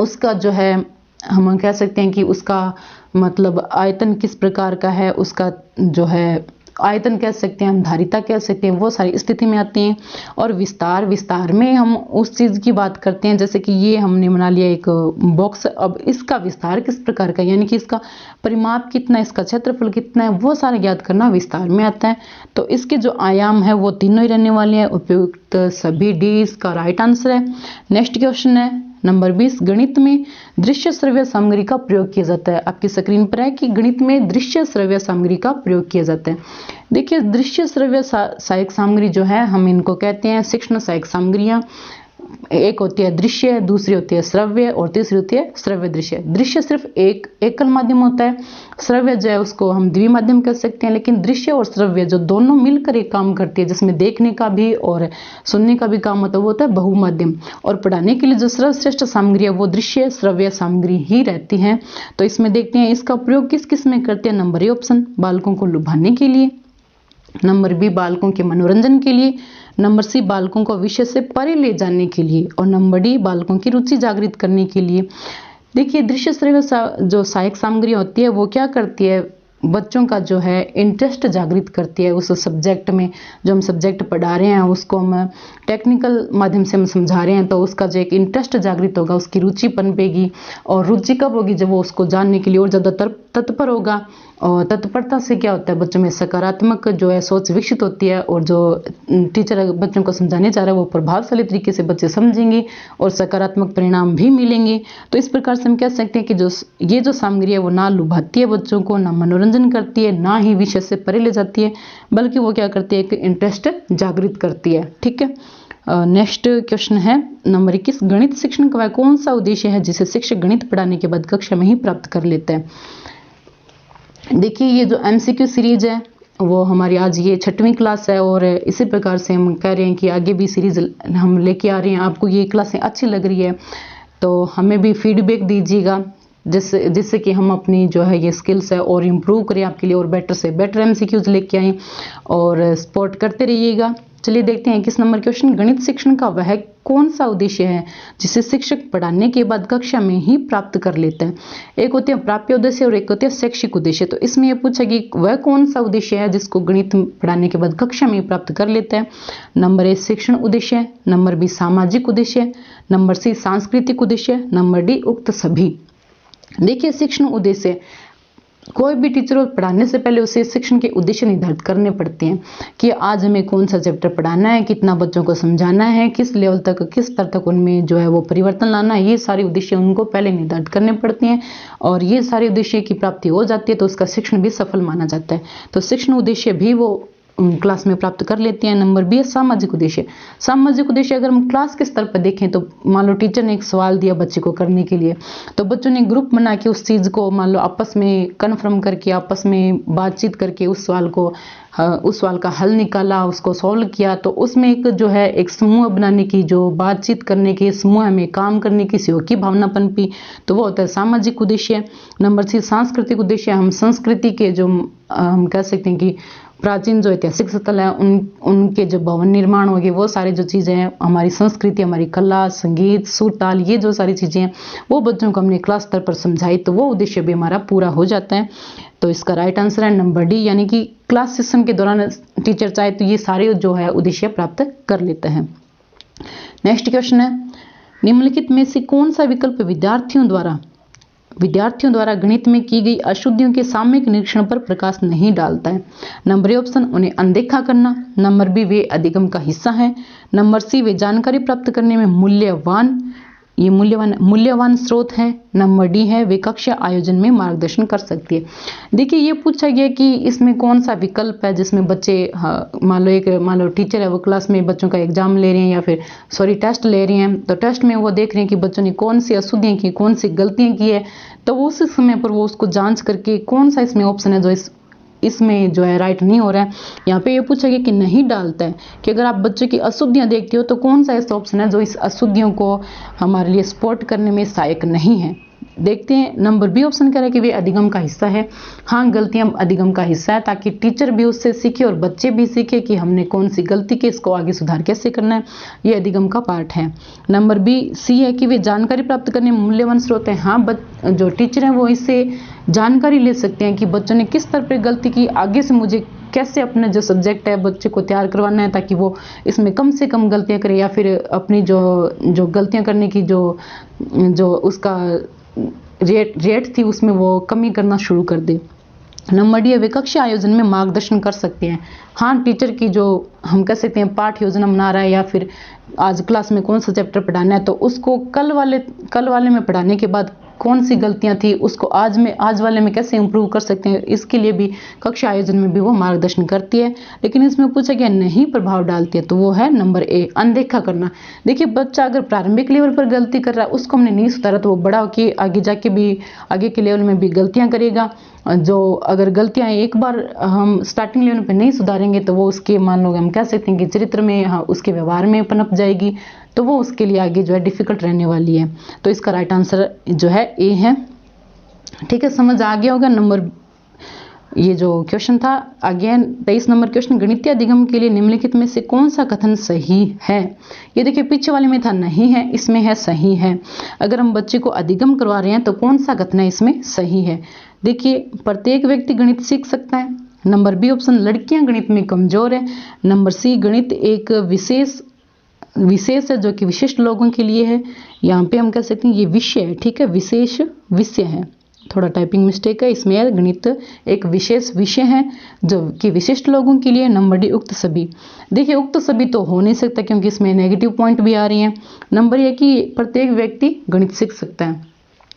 उसका जो है हम कह सकते हैं कि उसका मतलब आयतन किस प्रकार का है, उसका जो है आयतन कह सकते हैं, हम धारिता कह सकते हैं, वो सारी स्थिति में आती हैं। और विस्तार, विस्तार में हम उस चीज़ की बात करते हैं, जैसे कि ये हमने बना लिया एक बॉक्स, अब इसका विस्तार किस प्रकार का, यानी कि इसका परिमाप कितना, इसका क्षेत्रफल कितना है, वो सारा ज्ञात करना विस्तार में आता है। तो इसके जो आयाम है वो तीनों ही रहने वाले हैं, उपयुक्त सभी, डी इसका राइट आंसर है। नेक्स्ट क्वेश्चन है नंबर 20, गणित में दृश्य श्रव्य सामग्री का प्रयोग किया जाता है। आपकी स्क्रीन पर है कि गणित में दृश्य श्रव्य सामग्री का प्रयोग किया जाता है। देखिए दृश्य श्रव्य सहायक सामग्री जो है हम इनको कहते हैं शिक्षण सहायक सामग्रियां। एक होती है दृश्य, दूसरी होती है श्रव्य और तीसरी होती है श्रव्य दृश्य। दृश्य सिर्फ एक एकल माध्यम होता है, श्रव्य जो है उसको हम द्विमाध्यम कह सकते हैं, लेकिन दृश्य और श्रव्य जो दोनों मिलकर एक काम करती है, जिसमें देखने का भी और सुनने का भी काम होता है, वो होता है बहुमाध्यम। और पढ़ाने के लिए जो सर्वश्रेष्ठ सामग्री है वो दृश्य श्रव्य सामग्री ही रहती है। तो इसमें देखते हैं इसका प्रयोग किस किस में करते हैं। नंबर ए ऑप्शन, बालकों को लुभाने के लिए, नंबर बी बालकों के मनोरंजन के लिए, नंबर सी बालकों को विषय से परे ले जाने के लिए, और नंबर डी बालकों की रुचि जागृत करने के लिए। देखिए दृश्य श्रव्य जो सहायक सामग्री होती है वो क्या करती है, बच्चों का जो है इंटरेस्ट जागृत करती है उस सब्जेक्ट में। जो हम सब्जेक्ट पढ़ा रहे हैं उसको हम टेक्निकल माध्यम से हम समझा रहे हैं, तो उसका जो एक इंटरेस्ट जागृत होगा, उसकी रुचि पनपेगी। और रुचि कब होगी, जब वो उसको जानने के लिए और ज़्यादा तत्पर होगा। और तत्परता से क्या होता है, बच्चों में सकारात्मक जो है सोच विकसित होती है, और जो टीचर बच्चों को समझाने जा रहा है वो प्रभावशाली तरीके से बच्चे समझेंगे और सकारात्मक परिणाम भी मिलेंगे। तो इस प्रकार से हम कह सकते हैं कि ये जो सामग्री है वो ना लुभाती है बच्चों को, ना मनोरंजन करती है, ना ही विषय से परे ले जाती है, बल्कि वो क्या करती है, एक इंटरेस्ट जागृत करती है। ठीक है, नेक्स्ट क्वेश्चन है नंबर 21, गणित शिक्षण का कौन सा उद्देश्य है जिसे शिक्षक गणित पढ़ाने के बाद कक्षा में ही प्राप्त कर लेता है। देखिए ये जो MCQ सीरीज है वो हमारी आज ये 6वीं क्लास है और इसी प्रकार से हम कह रहे हैं कि आगे भी सीरीज हम लेके आ रहे हैं। आपको ये क्लासें अच्छी लग रही है तो हमें भी फीडबैक दीजिएगा, जिससे कि हम अपनी जो है ये स्किल्स है और इम्प्रूव करें आपके लिए और बेटर से बेटर MCQs लेके आएँ और सपोर्ट करते रहिएगा। चलिए देखते हैं किस नंबर क्वेश्चन। गणित शिक्षण का वह कौन सा उद्देश्य है जिसे शिक्षक पढ़ाने के बाद कक्षा में ही प्राप्त कर लेता है। एक होते हैं प्राप्य उद्देश्य और एक होते हैं शैक्षिक उद्देश्य। तो इसमें यह पूछा कि वह कौन सा उद्देश्य है जिसको गणित पढ़ाने के बाद कक्षा में प्राप्त कर लेता है। नंबर ए शिक्षण उद्देश्य, नंबर बी सामाजिक उद्देश्य, नंबर सी सांस्कृतिक उद्देश्य, नंबर डी उक्त सभी। देखिए शिक्षण उद्देश्य, कोई भी टीचर पढ़ाने से पहले उसे शिक्षण के उद्देश्य निर्धारित करने पड़ते हैं कि आज हमें कौन सा चैप्टर पढ़ाना है, कितना बच्चों को समझाना है, किस लेवल तक किस स्तर तक उनमें जो है वो परिवर्तन लाना है। ये सारे उद्देश्य उनको पहले निर्धारित करने पड़ते हैं और ये सारे उद्देश्य की प्राप्ति हो जाती है तो उसका शिक्षण भी सफल माना जाता है। तो शिक्षण उद्देश्य भी वो क्लास में प्राप्त कर लेते हैं। नंबर बी है सामाजिक उद्देश्य। सामाजिक उद्देश्य अगर हम क्लास के स्तर पर देखें तो मान लो टीचर ने एक सवाल दिया बच्चे को करने के लिए, तो बच्चों ने ग्रुप बना के उस चीज़ को मान लो आपस में कन्फर्म करके आपस में बातचीत करके उस सवाल का हल निकाला, उसको सॉल्व किया। तो उसमें एक जो है एक समूह बनाने की, जो बातचीत करने की, समूह में काम करने की सहयोग की भावना पनपी, तो वो होता है सामाजिक उद्देश्य। नंबर सी सांस्कृतिक उद्देश्य, हम संस्कृति के जो हम कह सकते हैं कि प्राचीन जो ऐतिहासिक स्थल है उनके जो भवन निर्माण हो गए, वो सारी जो चीज़ें हैं, हमारी संस्कृति, हमारी कला, संगीत, सुर ताल, ये जो सारी चीज़ें हैं वो बच्चों को हमने क्लास स्तर पर समझाई तो वो उद्देश्य भी हमारा पूरा हो जाता है। तो इसका राइट आंसर है नंबर डी, यानी कि क्लास सेशन के दौरान टीचर चाहे तो ये सारे जो है उद्देश्य प्राप्त कर लेते हैं। नेक्स्ट क्वेश्चन है, निम्नलिखित में से कौन सा विकल्प विद्यार्थियों द्वारा गणित में की गई अशुद्धियों के सामयिक निरीक्षण पर प्रकाश नहीं डालता है। नंबर ए ऑप्शन उन्हें अनदेखा करना, नंबर बी वे अधिगम का हिस्सा है, नंबर सी वे जानकारी प्राप्त करने में मूल्यवान स्रोत है, नंबर डी है वे कक्षा आयोजन में मार्गदर्शन कर सकती है। देखिए ये पूछा गया कि इसमें कौन सा विकल्प है जिसमें बच्चे मान लो टीचर है वो क्लास में बच्चों का एग्जाम ले रहे हैं या फिर टेस्ट ले रहे हैं, तो टेस्ट में वो देख रहे हैं कि बच्चों ने कौन सी अशुद्धियाँ की, कौन सी गलतियाँ की है, तो उस समय पर वो उसको जांच करके कौन सा इसमें ऑप्शन है जो इसमें जो है राइट नहीं हो रहा है। यहाँ पे ये पूछा गया कि नहीं डालता है कि अगर आप बच्चे की अशुद्धियाँ देखते हो तो कौन सा ऐसा ऑप्शन है जो इस अशुद्धियों को हमारे लिए सपोर्ट करने में सहायक नहीं है। देखते हैं, नंबर बी ऑप्शन कह रहा है कि वे अधिगम का हिस्सा है। हाँ, गलतियां अधिगम का हिस्सा है ताकि टीचर भी उससे सीखे और बच्चे भी सीखे कि हमने कौन सी गलती की, इसको आगे सुधार कैसे करना है, ये अधिगम का पार्ट है। नंबर बी सी है कि वे जानकारी प्राप्त करने में मूल्यवान स्रोत है। हाँ, जो टीचर हैं वो इससे जानकारी ले सकते हैं कि बच्चों ने किस स्तर पर गलती की, आगे से मुझे कैसे अपने जो सब्जेक्ट है बच्चे को तैयार करवाना है ताकि वो इसमें कम से कम गलतियां करे या फिर अपनी जो गलतियां करने की जो उसका रेट थी उसमें वो कमी करना शुरू कर दे। नंबर डी वे कक्षा आयोजन में मार्गदर्शन कर सकते हैं। हाँ, टीचर की जो हम कह सकते हैं पाठ योजना बना रहा है या फिर आज क्लास में कौन सा चैप्टर पढ़ाना है तो उसको कल वाले में पढ़ाने के बाद कौन सी गलतियां थी उसको आज वाले में कैसे इंप्रूव कर सकते हैं, इसके लिए भी कक्षा आयोजन में भी वो मार्गदर्शन करती है। लेकिन इसमें पूछा गया नहीं प्रभाव डालती है तो वो है नंबर ए अनदेखा करना। देखिए बच्चा अगर प्रारंभिक लेवल पर गलती कर रहा है उसको हमने नहीं सुधारा तो वो बड़ा होकर आगे के लेवल में भी गलतियां करेगा। जो अगर गलतियां एक बार हम स्टार्टिंग लेवल पे नहीं सुधारेंगे तो वो उसके मान लो हम कह सकते हैं कि चरित्र में, हाँ, उसके व्यवहार में पनप जाएगी तो वो उसके लिए आगे जो है डिफिकल्ट रहने वाली है। तो इसका राइट आंसर जो है ए है। ठीक है, समझ आ गया होगा। ये जो क्वेश्चन था आगे 23 नंबर क्वेश्चन, गणितीय अधिगम के लिए निम्नलिखित में से कौन सा कथन सही है। ये देखिए पीछे वाले में था नहीं है, इसमें है सही है। अगर हम बच्चे को अधिगम करवा रहे हैं तो कौन सा कथन है इसमें सही है। देखिए प्रत्येक व्यक्ति गणित सीख सकता है। नंबर बी ऑप्शन लड़कियां गणित में कमजोर है। नंबर सी गणित एक विशेष है जो कि विशिष्ट लोगों के लिए है। यहाँ पे हम कह सकते हैं ये विषय है, ठीक है, विशेष विषय है, थोड़ा टाइपिंग मिस्टेक है इसमें। गणित एक विशेष विषय है जो कि विशिष्ट लोगों के लिए। नंबर डी उक्त सभी। देखिए उक्त सभी तो हो नहीं सकता क्योंकि इसमें नेगेटिव पॉइंट भी आ रही हैं। नंबर ये कि प्रत्येक व्यक्ति गणित सीख सकता है।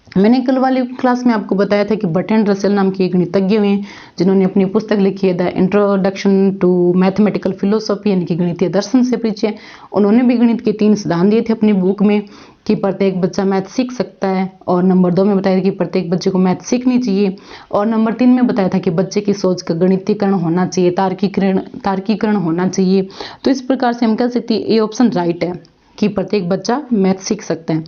मैंने कल वाली क्लास में आपको बताया था कि बर्ट्रैंड रसेल नाम के एक गणितज्ञ हुए जिन्होंने अपनी पुस्तक लिखी है the Introduction to Mathematical Philosophy, यानी कि गणितीय दर्शन से परिचय। उन्होंने भी गणित के 3 सिद्धांत दिए थे अपनी बुक में कि प्रत्येक बच्चा मैथ सीख सकता है, और नंबर 2 में बताया था कि प्रत्येक बच्चे को मैथ सीखनी चाहिए, और नंबर 3 में बताया था कि बच्चे की सोच का गणितीकरण होना चाहिए, तार्किकरण होना चाहिए। तो इस प्रकार से हम कह सकते हैं ये ऑप्शन राइट है कि प्रत्येक बच्चा मैथ सीख सकते हैं।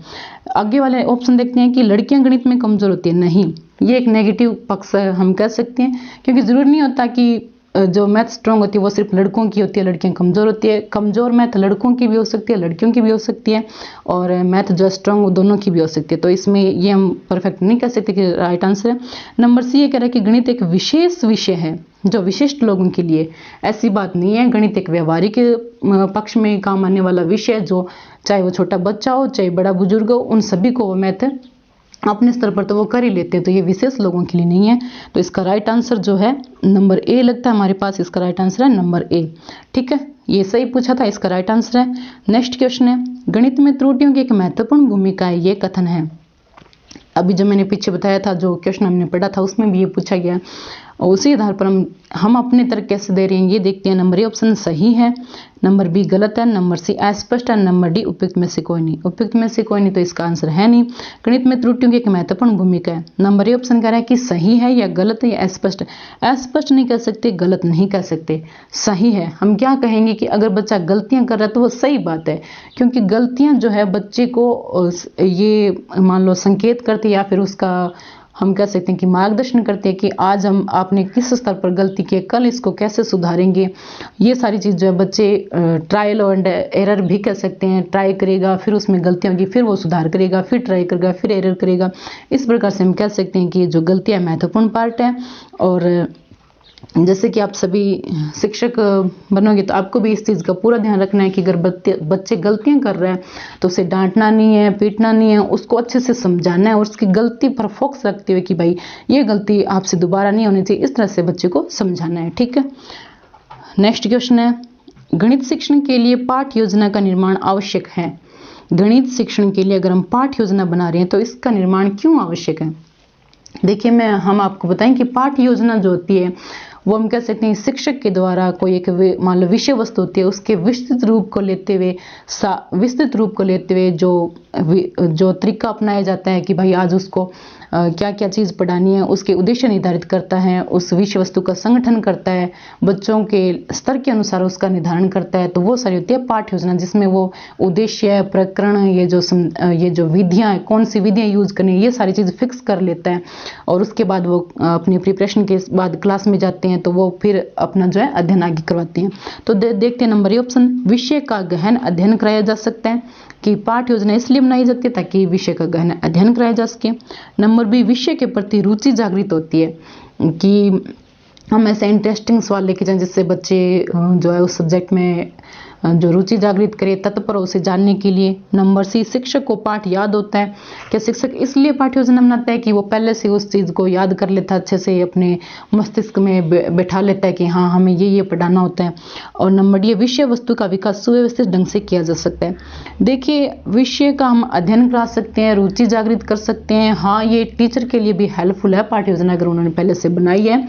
आगे वाले ऑप्शन देखते हैं कि लड़कियां गणित में कमजोर होती है। नहीं, ये एक नेगेटिव पक्ष हम कह सकते हैं, क्योंकि जरूरी नहीं होता कि जो मैथ स्ट्रांग होती है वो सिर्फ लड़कों की होती है, लड़कियां कमजोर होती है। कमजोर मैथ लड़कों की भी हो सकती है, लड़कियों की भी हो सकती है, और मैथ जो स्ट्रांग वो दोनों की भी हो सकती है। तो इसमें ये हम परफेक्ट नहीं कह सकते कि राइट आंसर है। नंबर सी ये कह रहा है कि गणित एक विशेष विषय है जो विशिष्ट लोगों के लिए। ऐसी बात नहीं है, गणित एक व्यवहारिक पक्ष में काम आने वाला विषय है, जो चाहे वो छोटा बच्चा हो चाहे बड़ा बुजुर्ग हो, उन सभी को वो मैथ अपने स्तर पर तो वो कर ही लेते हैं। तो ये विशेष लोगों के लिए नहीं है। तो इसका राइट आंसर जो है नंबर ए लगता है हमारे पास। इसका राइट आंसर है नंबर ए। ठीक है, ये सही पूछा था, इसका राइट आंसर है। नेक्स्ट क्वेश्चन है, गणित में त्रुटियों की एक महत्वपूर्ण भूमिका है, ये कथन है। अभी जो मैंने पीछे बताया था, जो क्वेश्चन हमने पढ़ा था, उसमें भी ये पूछा गया, और उसी आधार पर हम अपने तर्क कैसे दे रहे हैं ये देखते हैं। नंबर ए ऑप्शन सही है, नंबर बी गलत है, नंबर सी अस्पष्ट है, नंबर डी उपयुक्त में से कोई नहीं। उपयुक्त में से कोई नहीं, तो इसका आंसर है नहीं। गणित में त्रुटियों की एक महत्वपूर्ण भूमिका है। नंबर ए ऑप्शन कह रहा है कि सही है या गलत है या अस्पष्ट है। अस्पष्ट नहीं कह सकते, गलत नहीं कह सकते, सही है। हम क्या कहेंगे कि अगर बच्चा गलतियां कर रहा है तो वो सही बात है, क्योंकि गलतियां जो है बच्चे को ये मान लो संकेत करती है, या फिर उसका हम कह सकते हैं कि मार्गदर्शन करते हैं कि आज आपने किस स्तर पर गलती की, कल इसको कैसे सुधारेंगे। ये सारी चीज़ जो है बच्चे ट्रायल एंड एरर भी कह सकते हैं। ट्राई करेगा, फिर उसमें गलतियां होगी, फिर वो सुधार करेगा, फिर ट्राई करेगा, फिर एरर करेगा। इस प्रकार से हम कह सकते हैं कि जो गलतियां महत्वपूर्ण पार्ट है। और जैसे कि आप सभी शिक्षक बनोगे तो आपको भी इस चीज़ का पूरा ध्यान रखना है कि अगर बच्चे गलतियां कर रहे हैं तो उसे डांटना नहीं है, पीटना नहीं है, उसको अच्छे से समझाना है, और उसकी गलती पर फोकस रखते हुए कि भाई ये गलती आपसे दोबारा नहीं होनी चाहिए, इस तरह से बच्चे को समझाना है। ठीक है, नेक्स्ट क्वेश्चन है, गणित शिक्षण के लिए पाठ्य योजना का निर्माण आवश्यक है। गणित शिक्षण के लिए अगर हम पाठ्य योजना बना रहे हैं तो इसका निर्माण क्यों आवश्यक है। देखिए, हम आपको बताएं कि पाठ्य योजना जो होती है वो हम कह सकते हैं शिक्षक के द्वारा कोई एक मान लो विषय वस्तु होती है, उसके विस्तृत रूप को लेते हुए जो तरीका अपनाया जाता है कि भाई आज उसको क्या क्या चीज़ पढ़ानी है, उसके उद्देश्य निर्धारित करता है, उस विषय वस्तु का संगठन करता है, बच्चों के स्तर के अनुसार उसका निर्धारण करता है। तो वो सारी होती है पाठ्य योजना, जिसमें वो उद्देश्य, प्रकरण, ये जो विधियाँ, कौन सी विधियाँ यूज करनी है, ये सारी चीज़ फिक्स कर लेता है। और उसके बाद वो अपनी प्रिपरेशन के बाद क्लास में जाते हैं तो वो फिर अपना जो है अध्ययन आगे करवाते हैं। तो देखते हैं नंबर ए ऑप्शन, विषय का गहन अध्ययन कराया जा सकता है, कि पाठ्य योजना इसलिए बनाई जाती है ताकि विषय का गहन अध्ययन कराया जा सके। नंबर बी, विषय के प्रति रुचि जागृत होती है, कि हम ऐसे इंटरेस्टिंग सवाल लेके जाएं जिससे बच्चे जो है उस सब्जेक्ट में जो रुचि जागृत करे, तत्पर उसे जानने के लिए। नंबर सी, शिक्षक को पाठ याद होता है। क्या शिक्षक इसलिए पाठ्य योजना बनाता है कि वो पहले से उस चीज़ को याद कर लेता है, अच्छे से अपने मस्तिष्क में बैठा लेता है कि हाँ हमें ये पढ़ाना होता है। और नंबर डी, विषय वस्तु का विकास सुव्यवस्थित ढंग से किया जा सकता है। देखिए, विषय का हम अध्ययन करा सकते हैं, रुचि जागृत कर सकते हैं। हाँ, ये टीचर के लिए भी हेल्पफुल है पाठ्य योजना अगर उन्होंने पहले से बनाई है।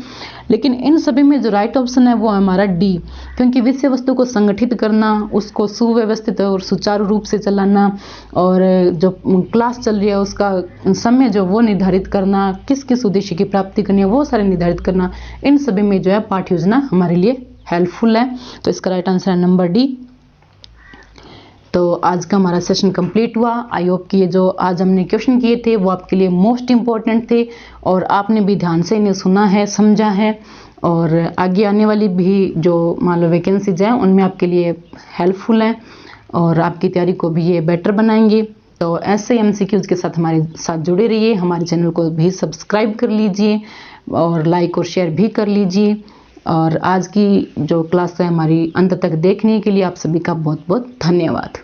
लेकिन इन सभी में जो राइट ऑप्शन है वो हमारा डी, क्योंकि विषय वस्तु को संगठित करना, उसको सुव्यवस्थित और सुचारू रूप से चलाना, और जो क्लास चल रही है उसका समय जो वो निर्धारित करना, किस किस उद्देश्य की प्राप्ति करनी है वो सारे निर्धारित करना, इन सभी में जो है पाठ्य योजना हमारे लिए हेल्पफुल है। तो इसका राइट आंसर है नंबर डी। तो आज का हमारा सेशन कंप्लीट हुआ। आई होप कि ये जो आज हमने क्वेश्चन किए थे वो आपके लिए मोस्ट इम्पॉर्टेंट थे, और आपने भी ध्यान से इन्हें सुना है, समझा है, और आगे आने वाली भी जो मान लो वैकेंसीज हैं उनमें आपके लिए हेल्पफुल हैं, और आपकी तैयारी को भी ये बेटर बनाएंगे। तो ऐसे MCQs के साथ हमारे साथ जुड़े रहिए, हमारे चैनल को भी सब्सक्राइब कर लीजिए, और लाइक और शेयर भी कर लीजिए। और आज की जो क्लास है हमारी अंत तक देखने के लिए आप सभी का बहुत बहुत धन्यवाद।